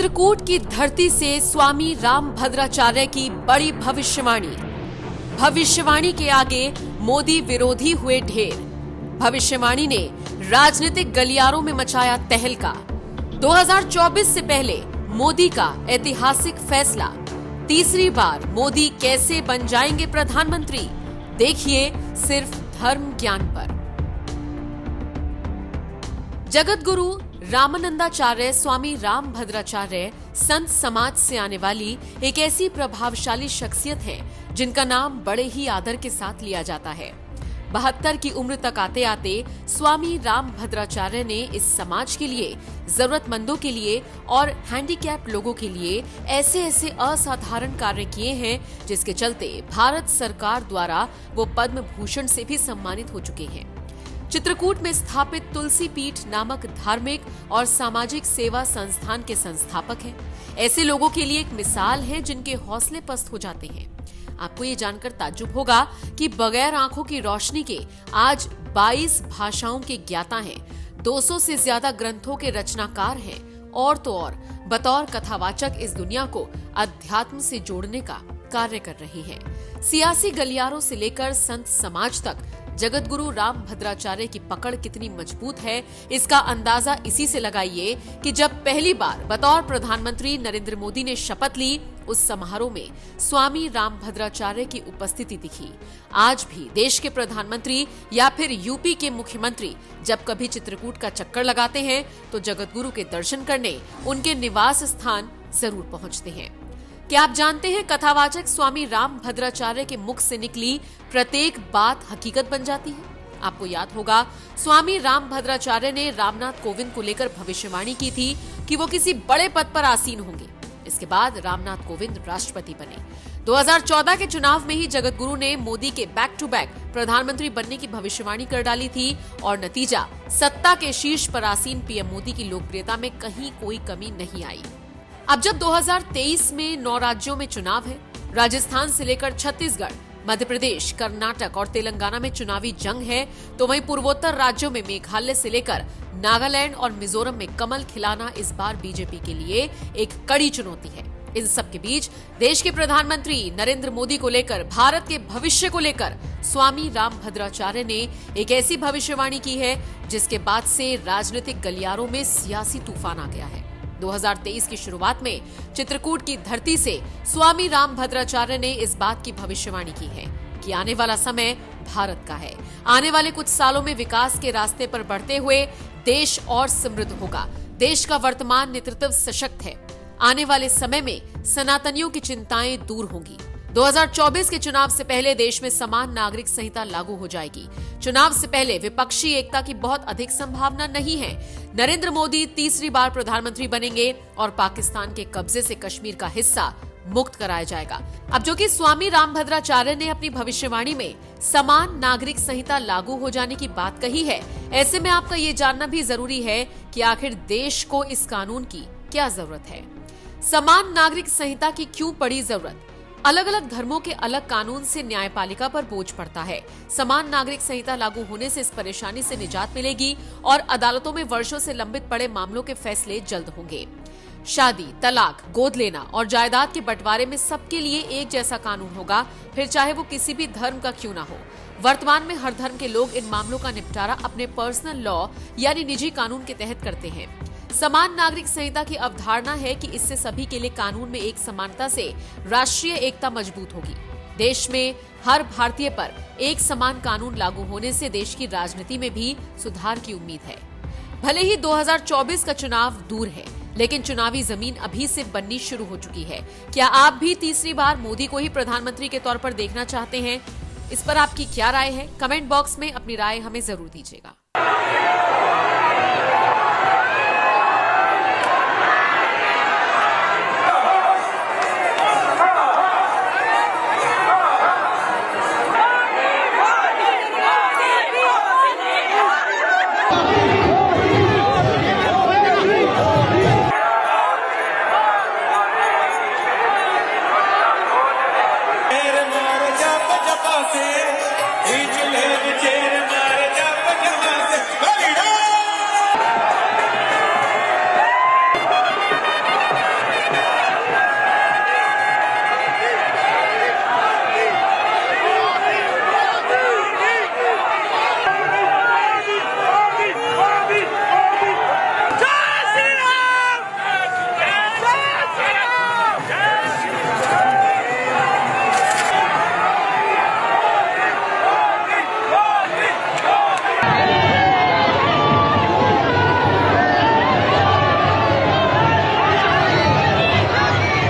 चित्रकूट की धरती से स्वामी रामभद्राचार्य की बड़ी भविष्यवाणी। भविष्यवाणी के आगे मोदी विरोधी हुए ढेर। भविष्यवाणी ने राजनीतिक गलियारों में मचाया तहलका। 2024 से पहले मोदी का ऐतिहासिक फैसला। तीसरी बार मोदी कैसे बन जाएंगे प्रधानमंत्री, देखिए सिर्फ धर्म ज्ञान पर। जगत गुरु रामानंदाचार्य स्वामी रामभद्राचार्य संत समाज से आने वाली एक ऐसी प्रभावशाली शख्सियत है जिनका नाम बड़े ही आदर के साथ लिया जाता है। 72 की उम्र तक आते आते स्वामी रामभद्राचार्य ने इस समाज के लिए, जरूरतमंदों के लिए और हैंडीकैप लोगों के लिए ऐसे ऐसे असाधारण कार्य किए हैं जिसके चलते भारत सरकार द्वारा वो पद्म भूषण से भी सम्मानित हो चुके हैं। चित्रकूट में स्थापित तुलसी पीठ नामक धार्मिक और सामाजिक सेवा संस्थान के संस्थापक हैं। ऐसे लोगों के लिए एक मिसाल है जिनके हौसले पस्त हो जाते हैं। आपको ये जानकर ताज्जुब होगा कि बगैर आंखों की रोशनी के आज 22 भाषाओं के ज्ञाता हैं, 200 से ज्यादा ग्रंथों के रचनाकार हैं और तो और बतौर कथावाचक इस दुनिया को अध्यात्म से जोड़ने का कार्य कर रहे हैं। सियासी गलियारों से लेकर संत समाज तक जगत गुरु रामभद्राचार्य की पकड़ कितनी मजबूत है, इसका अंदाजा इसी से लगाइए कि जब पहली बार बतौर प्रधानमंत्री नरेंद्र मोदी ने शपथ ली, उस समारोह में स्वामी रामभद्राचार्य की उपस्थिति दिखी। आज भी देश के प्रधानमंत्री या फिर यूपी के मुख्यमंत्री जब कभी चित्रकूट का चक्कर लगाते हैं तो जगत गुरु के दर्शन करने उनके निवास स्थान जरूर पहुंचते हैं। क्या आप जानते हैं कथावाचक स्वामी रामभद्राचार्य के मुख से निकली प्रत्येक बात हकीकत बन जाती है। आपको याद होगा स्वामी रामभद्राचार्य ने रामनाथ कोविंद को लेकर भविष्यवाणी की थी कि वो किसी बड़े पद पर आसीन होंगे। इसके बाद रामनाथ कोविंद राष्ट्रपति बने। 2014 के चुनाव में ही जगत गुरु ने मोदी के बैक टू बैक प्रधानमंत्री बनने की भविष्यवाणी कर डाली थी और नतीजा सत्ता के शीर्ष पर आसीन पीएम मोदी की लोकप्रियता में कहीं कोई कमी नहीं आई। अब जब 2023 में 9 राज्यों में चुनाव है, राजस्थान से लेकर छत्तीसगढ़, मध्य प्रदेश, कर्नाटक और तेलंगाना में चुनावी जंग है, तो वहीं पूर्वोत्तर राज्यों में मेघालय से लेकर नागालैंड और मिजोरम में कमल खिलाना इस बार बीजेपी के लिए एक कड़ी चुनौती है। इन सब के बीच देश के प्रधानमंत्री नरेंद्र मोदी को लेकर, भारत के भविष्य को लेकर स्वामी रामभद्राचार्य ने एक ऐसी भविष्यवाणी की है जिसके बाद से राजनीतिक गलियारों में सियासी तूफान आ गया है। 2023 की शुरुआत में चित्रकूट की धरती से स्वामी रामभद्राचार्य ने इस बात की भविष्यवाणी की है कि आने वाला समय भारत का है। आने वाले कुछ सालों में विकास के रास्ते पर बढ़ते हुए देश और समृद्ध होगा। देश का वर्तमान नेतृत्व सशक्त है। आने वाले समय में सनातनियों की चिंताएं दूर होंगी। 2024 के चुनाव से पहले देश में समान नागरिक संहिता लागू हो जाएगी। चुनाव से पहले विपक्षी एकता की बहुत अधिक संभावना नहीं है। नरेंद्र मोदी तीसरी बार प्रधानमंत्री बनेंगे और पाकिस्तान के कब्जे से कश्मीर का हिस्सा मुक्त कराया जाएगा। अब जो कि स्वामी रामभद्राचार्य ने अपनी भविष्यवाणी में समान नागरिक संहिता लागू हो जाने की बात कही है, ऐसे में आपका ये जानना भी जरूरी है कि आखिर देश को इस कानून की क्या जरूरत है। समान नागरिक संहिता की क्यों पड़ी जरूरत? अलग अलग धर्मों के अलग कानून से न्यायपालिका पर बोझ पड़ता है। समान नागरिक संहिता लागू होने से इस परेशानी से निजात मिलेगी और अदालतों में वर्षों से लंबित पड़े मामलों के फैसले जल्द होंगे। शादी, तलाक, गोद लेना और जायदाद के बंटवारे में सबके लिए एक जैसा कानून होगा, फिर चाहे वो किसी भी धर्म का क्यों ना हो। वर्तमान में हर धर्म के लोग इन मामलों का निपटारा अपने पर्सनल लॉ यानी निजी कानून के तहत करते हैं। समान नागरिक संहिता की अवधारणा है कि इससे सभी के लिए कानून में एक समानता से राष्ट्रीय एकता मजबूत होगी। देश में हर भारतीय पर एक समान कानून लागू होने से देश की राजनीति में भी सुधार की उम्मीद है। भले ही 2024 का चुनाव दूर है, लेकिन चुनावी जमीन अभी से बननी शुरू हो चुकी है। क्या आप भी तीसरी बार मोदी को ही प्रधानमंत्री के तौर पर देखना चाहते हैं? इस पर आपकी क्या राय है? कमेंट बॉक्स में अपनी राय हमें जरूर दीजिएगा। से, चेर मार जप जमा से,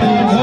जय